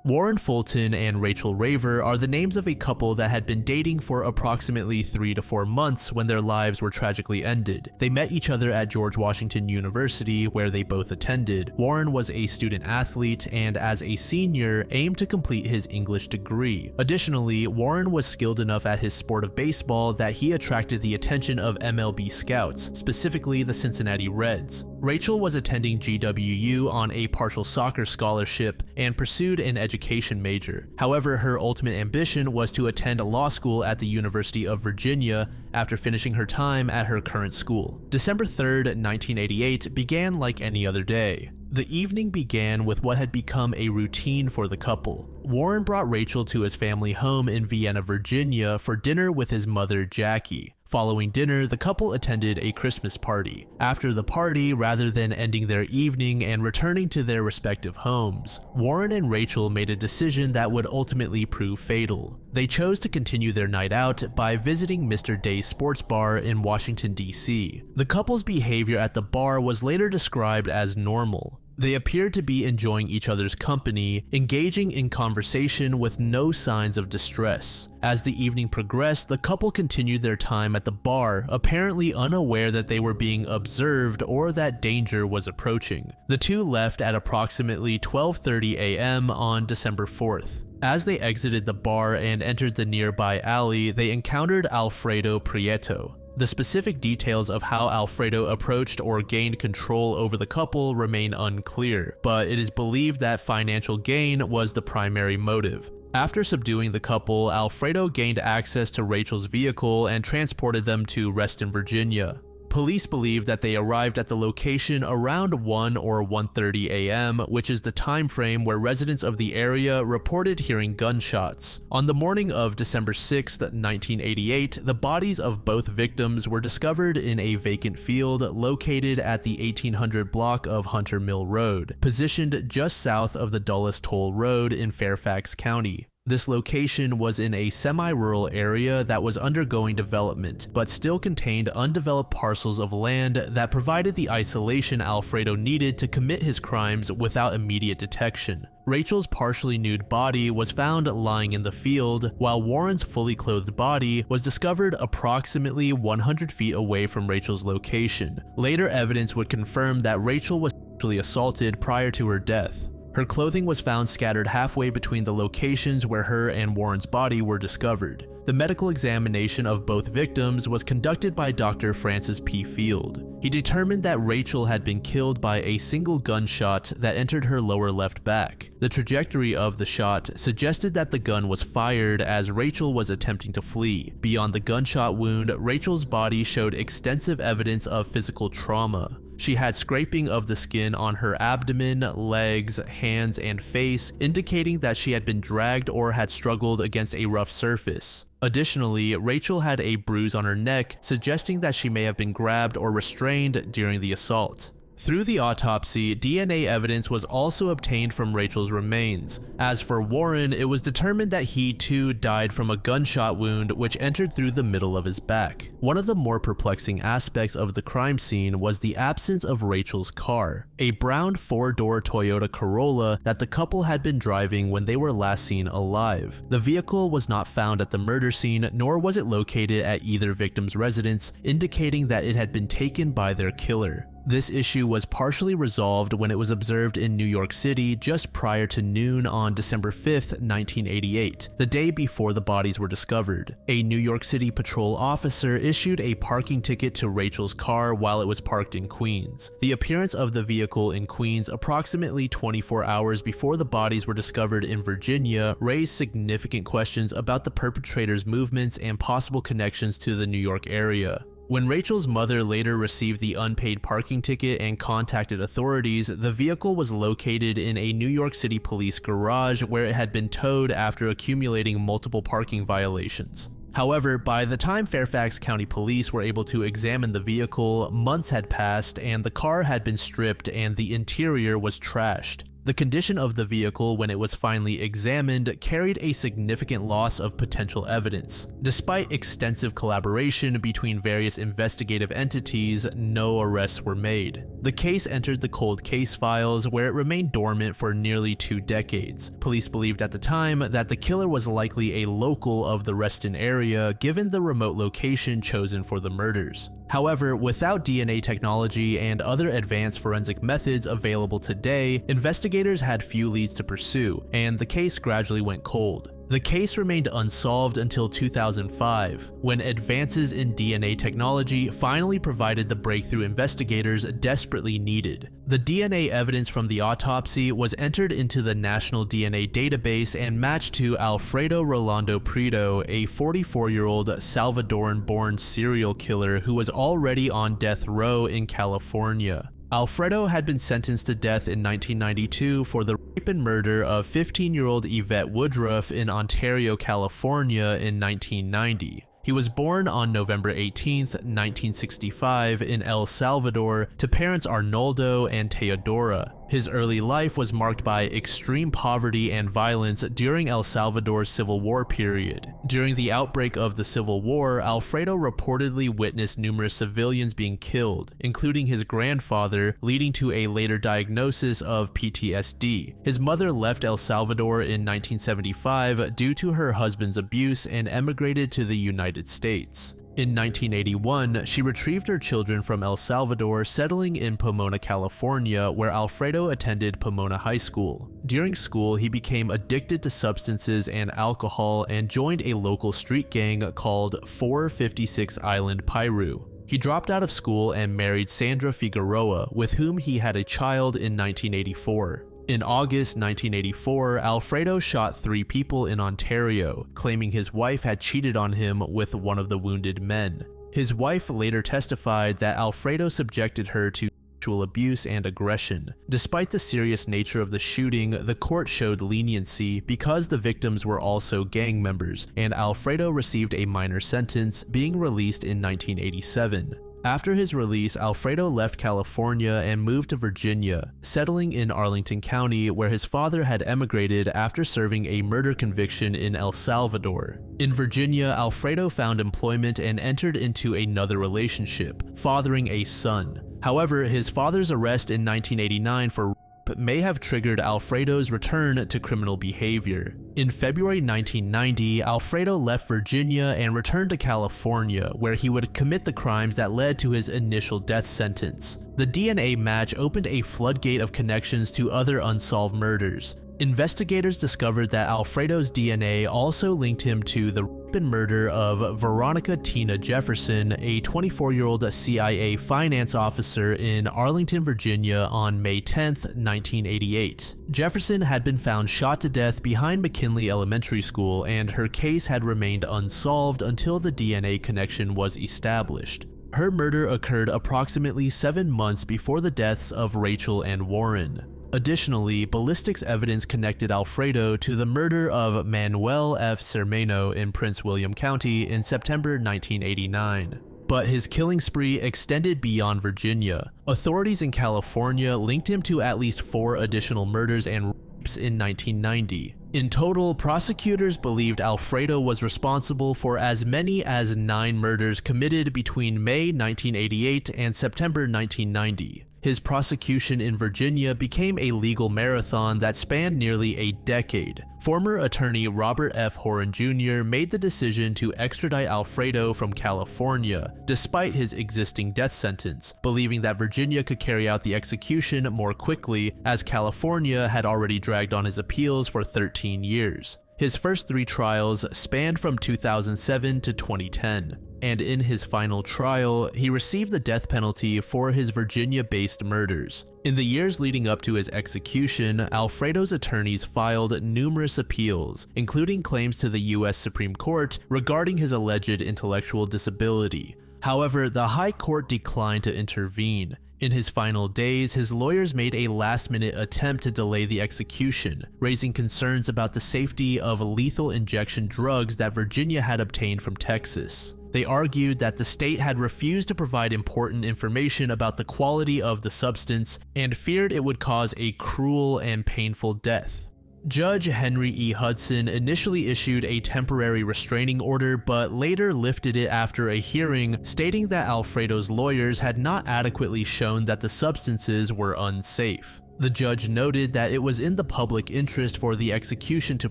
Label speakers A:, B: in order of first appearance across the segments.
A: Warren Fulton and Rachel Raver are the names of a couple that had been dating for approximately 3 to 4 months when their lives were tragically ended. They met each other at George Washington University, where they both attended. Warren was a student athlete and, as a senior, aimed to complete his English degree. Additionally, Warren was skilled enough at his sport of baseball that he attracted the attention of MLB scouts, specifically the Cincinnati Reds. Rachel was attending GWU on a partial soccer scholarship and pursued an education major. However, her ultimate ambition was to attend law school at the University of Virginia after finishing her time at her current school. December 3rd, 1988 began like any other day. The evening began with what had become a routine for the couple. Warren brought Rachel to his family home in Vienna, Virginia for dinner with his mother, Jackie. Following dinner, the couple attended a Christmas party. After the party, rather than ending their evening and returning to their respective homes, Warren and Rachel made a decision that would ultimately prove fatal. They chose to continue their night out by visiting Mr. Day's sports bar in Washington, D.C. The couple's behavior at the bar was later described as normal. They appeared to be enjoying each other's company, engaging in conversation with no signs of distress. As the evening progressed, the couple continued their time at the bar, apparently unaware that they were being observed or that danger was approaching. The two left at approximately 12:30 a.m. on December 4th. As they exited the bar and entered the nearby alley, they encountered Alfredo Prieto. The specific details of how Alfredo approached or gained control over the couple remain unclear, but it is believed that financial gain was the primary motive. After subduing the couple, Alfredo gained access to Rachel's vehicle and transported them to Reston, Virginia. Police believe that they arrived at the location around 1 or 1:30 a.m., which is the time frame where residents of the area reported hearing gunshots. On the morning of December 6, 1988, the bodies of both victims were discovered in a vacant field located at the 1800 block of Hunter Mill Road, positioned just south of the Dulles Toll Road in Fairfax County. This location was in a semi-rural area that was undergoing development, but still contained undeveloped parcels of land that provided the isolation Alfredo needed to commit his crimes without immediate detection. Rachel's partially nude body was found lying in the field, while Warren's fully clothed body was discovered approximately 100 feet away from Rachel's location. Later evidence would confirm that Rachel was sexually assaulted prior to her death. Her clothing was found scattered halfway between the locations where her and Warren's body were discovered. The medical examination of both victims was conducted by Dr. Francis P. Field. He determined that Rachel had been killed by a single gunshot that entered her lower left back. The trajectory of the shot suggested that the gun was fired as Rachel was attempting to flee. Beyond the gunshot wound, Rachel's body showed extensive evidence of physical trauma. She had scraping of the skin on her abdomen, legs, hands, and face, indicating that she had been dragged or had struggled against a rough surface. Additionally, Rachel had a bruise on her neck, suggesting that she may have been grabbed or restrained during the assault. Through the autopsy, DNA evidence was also obtained from Rachel's remains. As for Warren, it was determined that he too died from a gunshot wound which entered through the middle of his back. One of the more perplexing aspects of the crime scene was the absence of Rachel's car, a brown 4-door Toyota Corolla that the couple had been driving when they were last seen alive. The vehicle was not found at the murder scene, nor was it located at either victim's residence, indicating that it had been taken by their killer. This issue was partially resolved when it was observed in New York City just prior to noon on December 5th, 1988, the day before the bodies were discovered. A New York City patrol officer issued a parking ticket to Rachel's car while it was parked in Queens. The appearance of the vehicle in Queens approximately 24 hours before the bodies were discovered in Virginia raised significant questions about the perpetrator's movements and possible connections to the New York area. When Rachel's mother later received the unpaid parking ticket and contacted authorities, the vehicle was located in a New York City police garage where it had been towed after accumulating multiple parking violations. However, by the time Fairfax County Police were able to examine the vehicle, months had passed and the car had been stripped and the interior was trashed. The condition of the vehicle when it was finally examined carried a significant loss of potential evidence. Despite extensive collaboration between various investigative entities, no arrests were made. The case entered the cold case files, where it remained dormant for nearly 2 decades. Police believed at the time that the killer was likely a local of the Reston area, given the remote location chosen for the murders. However, without DNA technology and other advanced forensic methods available today, investigators had few leads to pursue, and the case gradually went cold. The case remained unsolved until 2005, when advances in DNA technology finally provided the breakthrough investigators desperately needed. The DNA evidence from the autopsy was entered into the National DNA Database and matched to Alfredo Rolando Prieto, a 44-year-old Salvadoran-born serial killer who was already on death row in California. Alfredo had been sentenced to death in 1992 for the rape and murder of 15-year-old Yvette Woodruff in Ontario, California in 1990. He was born on November 18, 1965 in El Salvador to parents Arnoldo and Teodora. His early life was marked by extreme poverty and violence during El Salvador's Civil War period. During the outbreak of the Civil War, Alfredo reportedly witnessed numerous civilians being killed, including his grandfather, leading to a later diagnosis of PTSD. His mother left El Salvador in 1975 due to her husband's abuse and emigrated to the United States. In 1981, she retrieved her children from El Salvador, settling in Pomona, California, where Alfredo attended Pomona High School. During school, he became addicted to substances and alcohol and joined a local street gang called 456 Island Piru. He dropped out of school and married Sandra Figueroa, with whom he had a child in 1984. In August 1984, Alfredo shot 3 people in Ontario, claiming his wife had cheated on him with one of the wounded men. His wife later testified that Alfredo subjected her to sexual abuse and aggression. Despite the serious nature of the shooting, the court showed leniency because the victims were also gang members, and Alfredo received a minor sentence, being released in 1987. After his release, Alfredo left California and moved to Virginia, settling in Arlington County, where his father had emigrated after serving a murder conviction in El Salvador. In Virginia, Alfredo found employment and entered into another relationship, fathering a son. However, his father's arrest in 1989 for may have triggered Alfredo's return to criminal behavior. In February 1990, Alfredo left Virginia and returned to California, where he would commit the crimes that led to his initial death sentence. The DNA match opened a floodgate of connections to other unsolved murders. Investigators discovered that Alfredo's DNA also linked him to the rape and murder of Veronica Tina Jefferson, a 24-year-old CIA finance officer in Arlington, Virginia on May 10, 1988. Jefferson had been found shot to death behind McKinley Elementary School, and her case had remained unsolved until the DNA connection was established. Her murder occurred approximately 7 months before the deaths of Rachel and Warren. Additionally, ballistics evidence connected Alfredo to the murder of Manuel F. Cermeno in Prince William County in September 1989. But his killing spree extended beyond Virginia. Authorities in California linked him to at least 4 additional murders and rapes in 1990. In total, prosecutors believed Alfredo was responsible for as many as 9 murders committed between May 1988 and September 1990. His prosecution in Virginia became a legal marathon that spanned nearly a decade. Former attorney Robert F. Horan Jr. made the decision to extradite Alfredo from California, despite his existing death sentence, believing that Virginia could carry out the execution more quickly, as California had already dragged on his appeals for 13 years. His first 3 trials spanned from 2007 to 2010. And in his final trial, he received the death penalty for his Virginia-based murders. In the years leading up to his execution, Alfredo's attorneys filed numerous appeals, including claims to the U.S. Supreme Court regarding his alleged intellectual disability. However, the High Court declined to intervene. In his final days, his lawyers made a last-minute attempt to delay the execution, raising concerns about the safety of lethal injection drugs that Virginia had obtained from Texas. They argued that the state had refused to provide important information about the quality of the substance and feared it would cause a cruel and painful death. Judge Henry E. Hudson initially issued a temporary restraining order, but later lifted it after a hearing, stating that Alfredo's lawyers had not adequately shown that the substances were unsafe. The judge noted that it was in the public interest for the execution to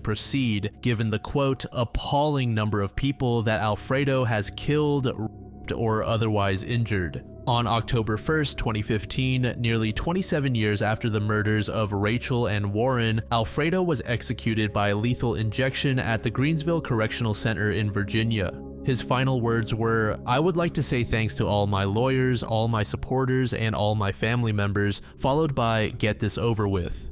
A: proceed, given the quote, appalling number of people that Alfredo has killed, raped, or otherwise injured. On October 1st, 2015, nearly 27 years after the murders of Rachel and Warren, Alfredo was executed by lethal injection at the Greensville Correctional Center in Virginia. His final words were, "I would like to say thanks to all my lawyers, all my supporters, and all my family members," followed by, "Get this over with."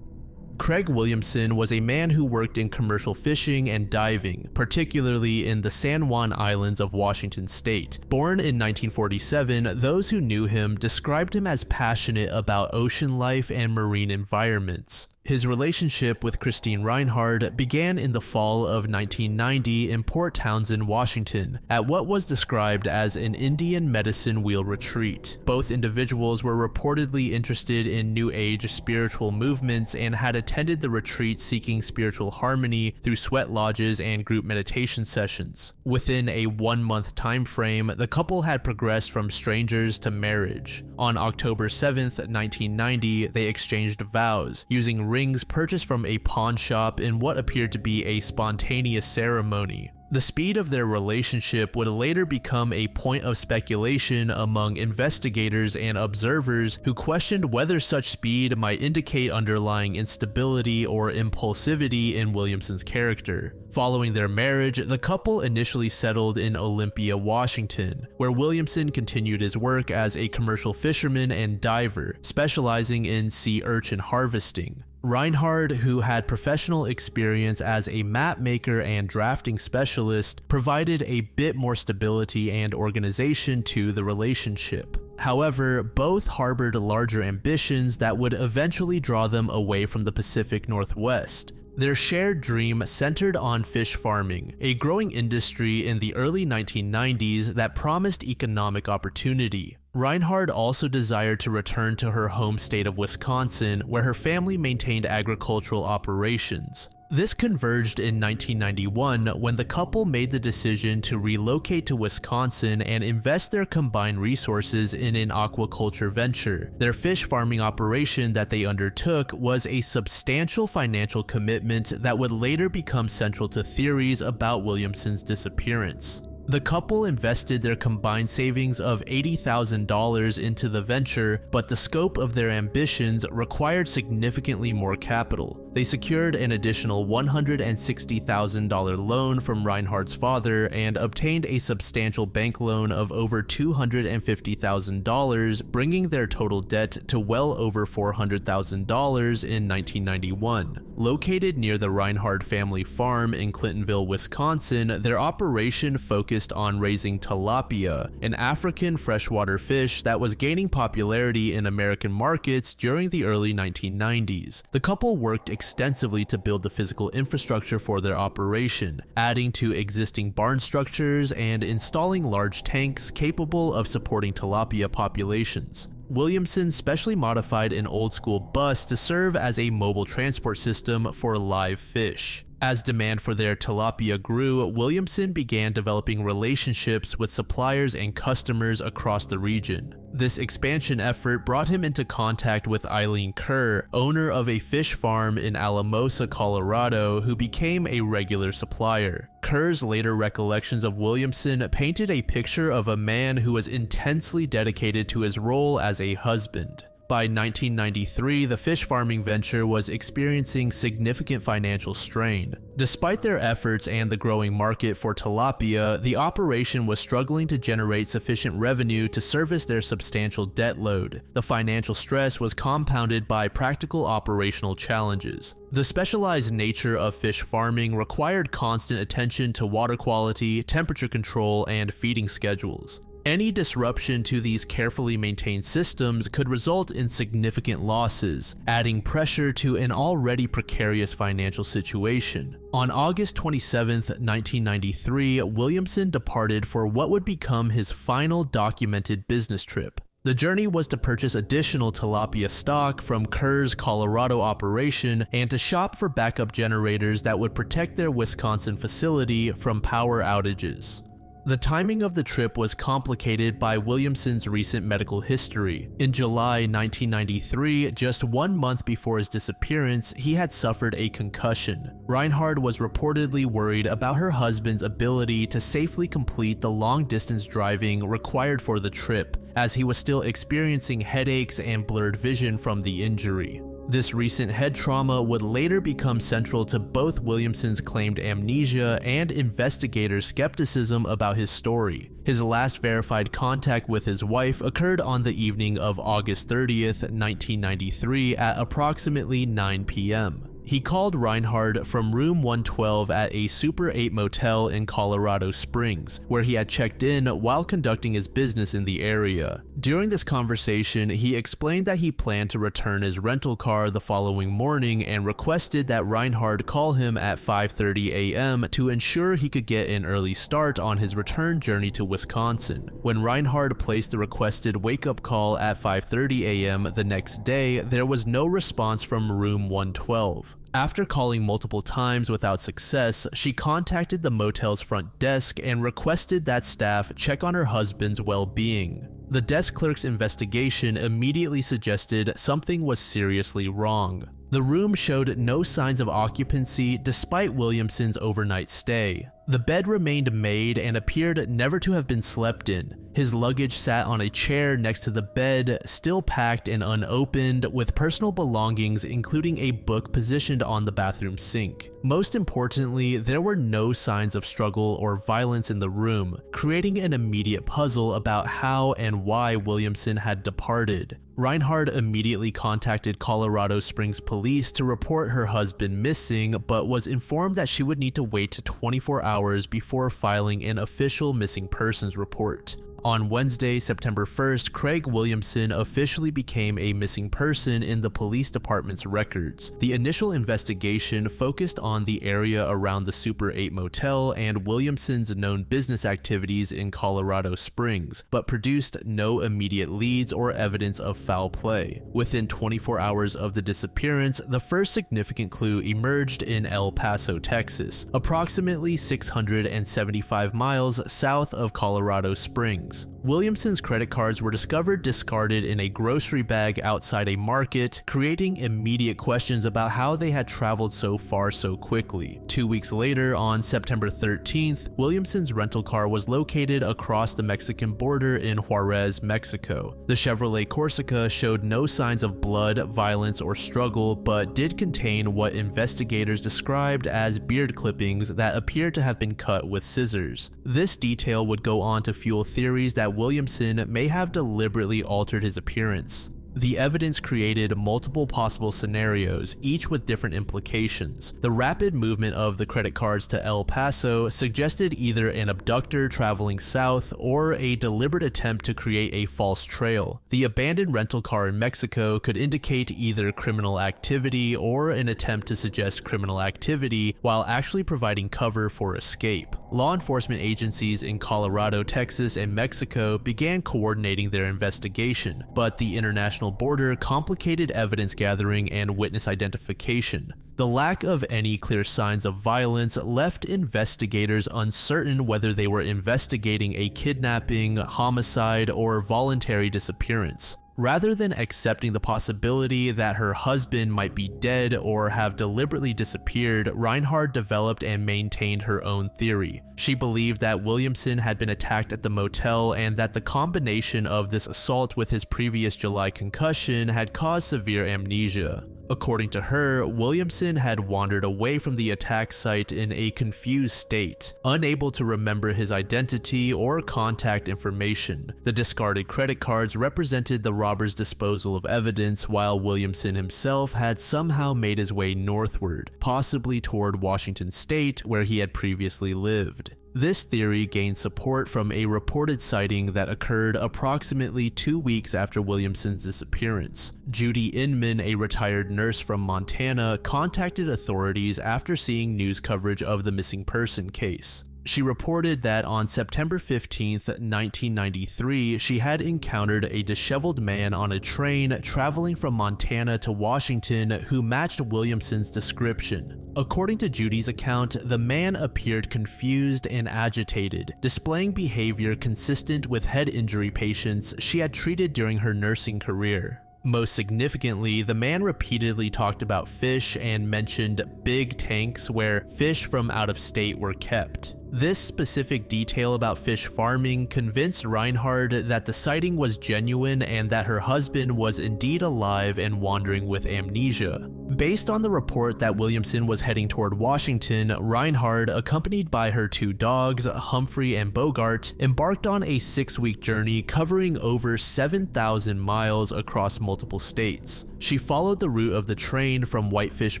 A: Craig Williamson was a man who worked in commercial fishing and diving, particularly in the San Juan Islands of Washington state. Born in 1947, those who knew him described him as passionate about ocean life and marine environments. His relationship with Christine Reinhard began in the fall of 1990 in Port Townsend, Washington, at what was described as an Indian medicine wheel retreat. Both individuals were reportedly interested in New Age spiritual movements and had attended the retreat seeking spiritual harmony through sweat lodges and group meditation sessions. Within a 1-month time frame, the couple had progressed from strangers to marriage. On October 7th, 1990, they exchanged vows, using rings purchased from a pawn shop in what appeared to be a spontaneous ceremony. The speed of their relationship would later become a point of speculation among investigators and observers who questioned whether such speed might indicate underlying instability or impulsivity in Williamson's character. Following their marriage, the couple initially settled in Olympia, Washington, where Williamson continued his work as a commercial fisherman and diver, specializing in sea urchin harvesting. Reinhard, who had professional experience as a map maker and drafting specialist, provided a bit more stability and organization to the relationship. However, both harbored larger ambitions that would eventually draw them away from the Pacific Northwest. Their shared dream centered on fish farming, a growing industry in the early 1990s that promised economic opportunity. Reinhard also desired to return to her home state of Wisconsin, where her family maintained agricultural operations. This converged in 1991 when the couple made the decision to relocate to Wisconsin and invest their combined resources in an aquaculture venture. Their fish farming operation that they undertook was a substantial financial commitment that would later become central to theories about Williamson's disappearance. The couple invested their combined savings of $80,000 into the venture, but the scope of their ambitions required significantly more capital. They secured an additional $160,000 loan from Reinhard's father and obtained a substantial bank loan of over $250,000, bringing their total debt to well over $400,000 in 1991. Located near the Reinhard family farm in Clintonville, Wisconsin, their operation focused on raising tilapia, an African freshwater fish that was gaining popularity in American markets during the early 1990s. The couple worked extensively to build the physical infrastructure for their operation, adding to existing barn structures and installing large tanks capable of supporting tilapia populations. Williamson specially modified an old-school bus to serve as a mobile transport system for live fish. As demand for their tilapia grew, Williamson began developing relationships with suppliers and customers across the region. This expansion effort brought him into contact with Eileen Kerr, owner of a fish farm in Alamosa, Colorado, who became a regular supplier. Kerr's later recollections of Williamson painted a picture of a man who was intensely dedicated to his role as a husband. By 1993, the fish farming venture was experiencing significant financial strain. Despite their efforts and the growing market for tilapia, the operation was struggling to generate sufficient revenue to service their substantial debt load. The financial stress was compounded by practical operational challenges. The specialized nature of fish farming required constant attention to water quality, temperature control, and feeding schedules. Any disruption to these carefully maintained systems could result in significant losses, adding pressure to an already precarious financial situation. On August 27, 1993, Williamson departed for what would become his final documented business trip. The journey was to purchase additional tilapia stock from Kerr's Colorado operation and to shop for backup generators that would protect their Wisconsin facility from power outages. The timing of the trip was complicated by Williamson's recent medical history. In July 1993, just 1 month before his disappearance, he had suffered a concussion. Reinhard was reportedly worried about her husband's ability to safely complete the long-distance driving required for the trip, as he was still experiencing headaches and blurred vision from the injury. This recent head trauma would later become central to both Williamson's claimed amnesia and investigators' skepticism about his story. His last verified contact with his wife occurred on the evening of August 30th, 1993 at approximately 9 p.m. He called Reinhard from room 112 at a Super 8 motel in Colorado Springs, where he had checked in while conducting his business in the area. During this conversation, he explained that he planned to return his rental car the following morning and requested that Reinhard call him at 5:30 a.m. to ensure he could get an early start on his return journey to Wisconsin. When Reinhard placed the requested wake-up call at 5:30 a.m. the next day, there was no response from room 112. After calling multiple times without success, she contacted the motel's front desk and requested that staff check on her husband's well-being. The desk clerk's investigation immediately suggested something was seriously wrong. The room showed no signs of occupancy despite Williamson's overnight stay. The bed remained made and appeared never to have been slept in. His luggage sat on a chair next to the bed, still packed and unopened, with personal belongings including a book positioned on the bathroom sink. Most importantly, there were no signs of struggle or violence in the room, creating an immediate puzzle about how and why Williamson had departed. Reinhard immediately contacted Colorado Springs police to report her husband missing, but was informed that she would need to wait 24 hours before filing an official missing persons report. On Wednesday, September 1st, Craig Williamson officially became a missing person in the police department's records. The initial investigation focused on the area around the Super 8 motel and Williamson's known business activities in Colorado Springs, but produced no immediate leads or evidence of foul play. Within 24 hours of the disappearance, the first significant clue emerged in El Paso, Texas, approximately 675 miles south of Colorado Springs. Williamson's credit cards were discovered discarded in a grocery bag outside a market, creating immediate questions about how they had traveled so far so quickly. 2 weeks later, on September 13th, Williamson's rental car was located across the Mexican border in Juarez, Mexico. The Chevrolet Corsica showed no signs of blood, violence, or struggle, but did contain what investigators described as beard clippings that appeared to have been cut with scissors. This detail would go on to fuel theories that Williamson may have deliberately altered his appearance. The evidence created multiple possible scenarios, each with different implications. The rapid movement of the credit cards to El Paso suggested either an abductor traveling south or a deliberate attempt to create a false trail. The abandoned rental car in Mexico could indicate either criminal activity or an attempt to suggest criminal activity while actually providing cover for escape. Law enforcement agencies in Colorado, Texas, and Mexico began coordinating their investigation, but the international border complicated evidence gathering and witness identification. The lack of any clear signs of violence left investigators uncertain whether they were investigating a kidnapping, homicide, or voluntary disappearance. Rather than accepting the possibility that her husband might be dead or have deliberately disappeared, Reinhard developed and maintained her own theory. She believed that Williamson had been attacked at the motel and that the combination of this assault with his previous July concussion had caused severe amnesia. According to her, Williamson had wandered away from the attack site in a confused state, unable to remember his identity or contact information. The discarded credit cards represented the robber's disposal of evidence, while Williamson himself had somehow made his way northward, possibly toward Washington State, where he had previously lived. This theory gained support from a reported sighting that occurred approximately 2 weeks after Williamson's disappearance. Judy Inman, a retired nurse from Montana, contacted authorities after seeing news coverage of the missing person case. She reported that on September 15, 1993, she had encountered a disheveled man on a train traveling from Montana to Washington who matched Williamson's description. According to Judy's account, the man appeared confused and agitated, displaying behavior consistent with head injury patients she had treated during her nursing career. Most significantly, the man repeatedly talked about fish and mentioned big tanks where fish from out of state were kept. This specific detail about fish farming convinced Reinhard that the sighting was genuine and that her husband was indeed alive and wandering with amnesia. Based on the report that Williamson was heading toward Washington, Reinhard, accompanied by her 2 dogs, Humphrey and Bogart, embarked on a 6-week journey covering over 7,000 miles across multiple states. She followed the route of the train from Whitefish,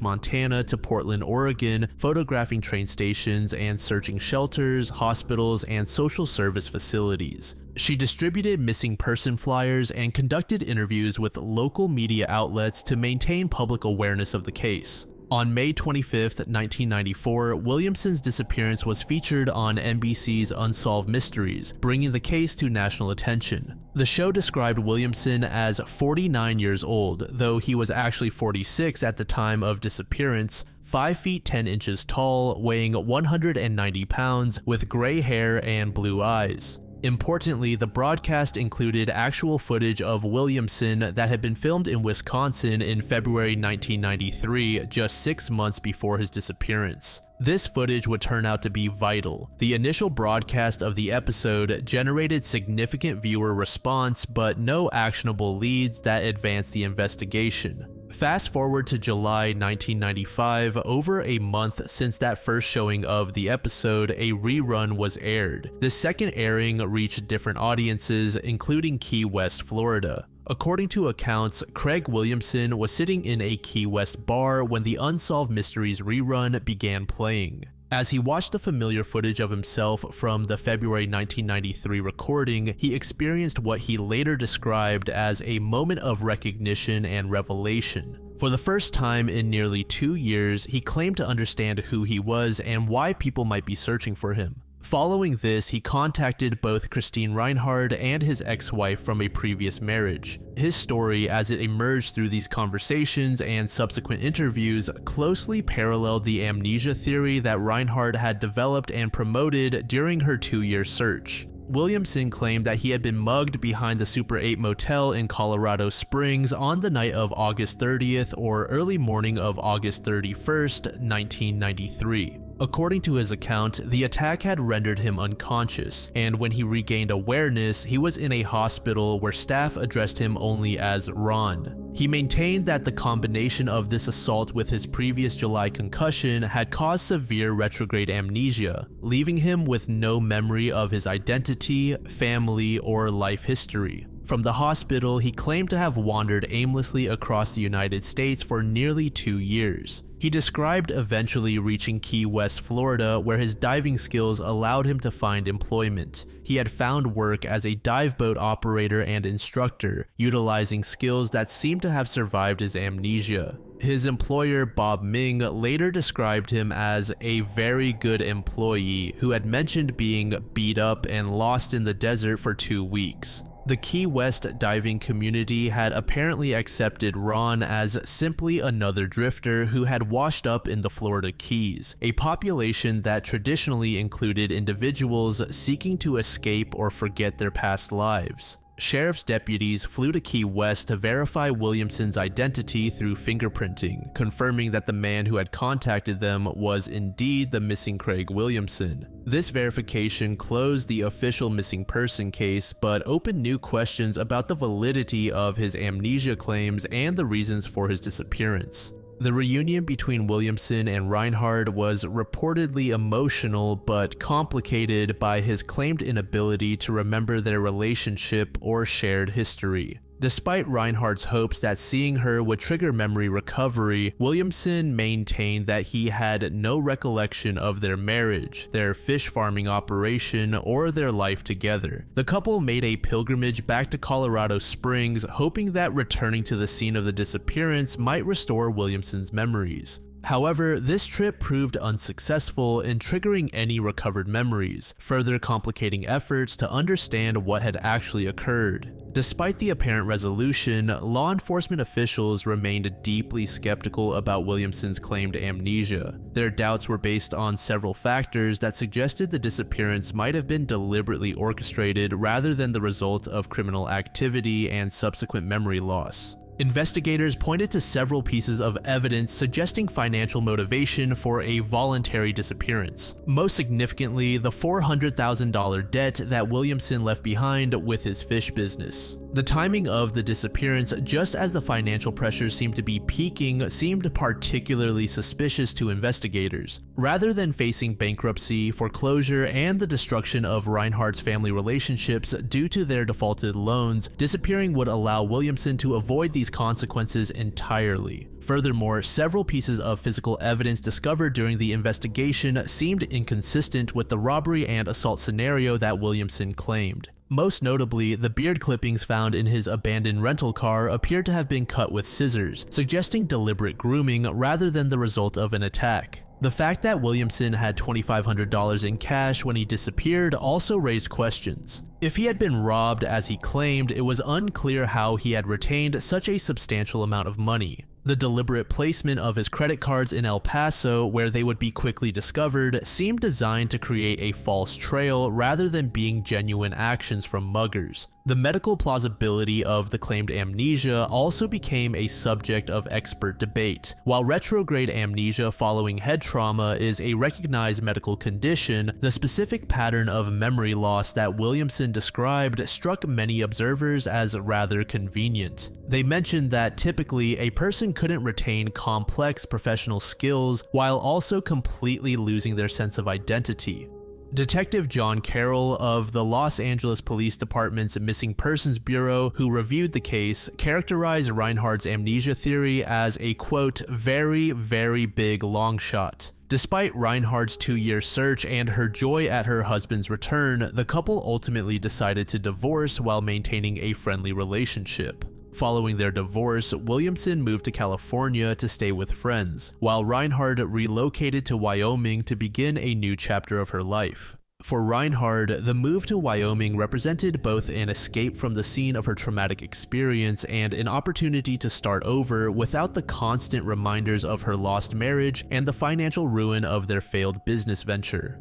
A: Montana to Portland, Oregon, photographing train stations and searching shelters, hospitals, and social service facilities. She distributed missing person flyers and conducted interviews with local media outlets to maintain public awareness of the case. On May 25, 1994, Williamson's disappearance was featured on NBC's Unsolved Mysteries, bringing the case to national attention. The show described Williamson as 49 years old, though he was actually 46 at the time of disappearance, 5 feet 10 inches tall, weighing 190 pounds, with gray hair and blue eyes. Importantly, the broadcast included actual footage of Williamson that had been filmed in Wisconsin in February 1993, just 6 months before his disappearance. This footage would turn out to be vital. The initial broadcast of the episode generated significant viewer response, but no actionable leads that advanced the investigation. Fast forward to July 1995, over a month since that first showing of the episode, a rerun was aired. The second airing reached different audiences, including Key West, Florida. According to accounts, Craig Williamson was sitting in a Key West bar when the Unsolved Mysteries rerun began playing. As he watched the familiar footage of himself from the February 1993 recording, he experienced what he later described as a moment of recognition and revelation. For the first time in nearly 2 years, he claimed to understand who he was and why people might be searching for him. Following this, he contacted both Christine Reinhard and his ex-wife from a previous marriage. His story, as it emerged through these conversations and subsequent interviews, closely paralleled the amnesia theory that Reinhard had developed and promoted during her 2-year search. Williamson claimed that he had been mugged behind the Super 8 motel in Colorado Springs on the night of August 30th or early morning of August 31st, 1993. According to his account, the attack had rendered him unconscious, and when he regained awareness, he was in a hospital where staff addressed him only as Ron. He maintained that the combination of this assault with his previous July concussion had caused severe retrograde amnesia, leaving him with no memory of his identity, family, or life history. From the hospital, he claimed to have wandered aimlessly across the United States for nearly 2 years. He described eventually reaching Key West, Florida, where his diving skills allowed him to find employment. He had found work as a dive boat operator and instructor, utilizing skills that seemed to have survived his amnesia. His employer, Bob Ming, later described him as a very good employee who had mentioned being beat up and lost in the desert for 2 weeks. The Key West diving community had apparently accepted Ron as simply another drifter who had washed up in the Florida Keys, a population that traditionally included individuals seeking to escape or forget their past lives. Sheriff's deputies flew to Key West to verify Williamson's identity through fingerprinting, confirming that the man who had contacted them was indeed the missing Craig Williamson. This verification closed the official missing person case, but opened new questions about the validity of his amnesia claims and the reasons for his disappearance. The reunion between Williamson and Reinhard was reportedly emotional but complicated by his claimed inability to remember their relationship or shared history. Despite Reinhardt's hopes that seeing her would trigger memory recovery, Williamson maintained that he had no recollection of their marriage, their fish farming operation, or their life together. The couple made a pilgrimage back to Colorado Springs, hoping that returning to the scene of the disappearance might restore Williamson's memories. However, this trip proved unsuccessful in triggering any recovered memories, further complicating efforts to understand what had actually occurred. Despite the apparent resolution, law enforcement officials remained deeply skeptical about Williamson's claimed amnesia. Their doubts were based on several factors that suggested the disappearance might have been deliberately orchestrated rather than the result of criminal activity and subsequent memory loss. Investigators pointed to several pieces of evidence suggesting financial motivation for a voluntary disappearance. Most significantly, the $400,000 debt that Williamson left behind with his fish business. The timing of the disappearance, just as the financial pressures seemed to be peaking, seemed particularly suspicious to investigators. Rather than facing bankruptcy, foreclosure, and the destruction of Reinhardt's family relationships due to their defaulted loans, disappearing would allow Williamson to avoid these consequences entirely. Furthermore, several pieces of physical evidence discovered during the investigation seemed inconsistent with the robbery and assault scenario that Williamson claimed. Most notably, the beard clippings found in his abandoned rental car appeared to have been cut with scissors, suggesting deliberate grooming rather than the result of an attack. The fact that Williamson had $2,500 in cash when he disappeared also raised questions. If he had been robbed as he claimed, it was unclear how he had retained such a substantial amount of money. The deliberate placement of his credit cards in El Paso, where they would be quickly discovered, seemed designed to create a false trail rather than being genuine actions from muggers. The medical plausibility of the claimed amnesia also became a subject of expert debate. While retrograde amnesia following head trauma is a recognized medical condition, the specific pattern of memory loss that Williamson described struck many observers as rather convenient. They mentioned that typically a person couldn't retain complex professional skills while also completely losing their sense of identity. Detective John Carroll of the Los Angeles Police Department's Missing Persons Bureau, who reviewed the case, characterized Reinhardt's amnesia theory as a, quote, very, very big long shot. Despite Reinhardt's 2-year search and her joy at her husband's return, the couple ultimately decided to divorce while maintaining a friendly relationship. Following their divorce, Williamson moved to California to stay with friends, while Reinhardt relocated to Wyoming to begin a new chapter of her life. For Reinhardt, the move to Wyoming represented both an escape from the scene of her traumatic experience and an opportunity to start over without the constant reminders of her lost marriage and the financial ruin of their failed business venture.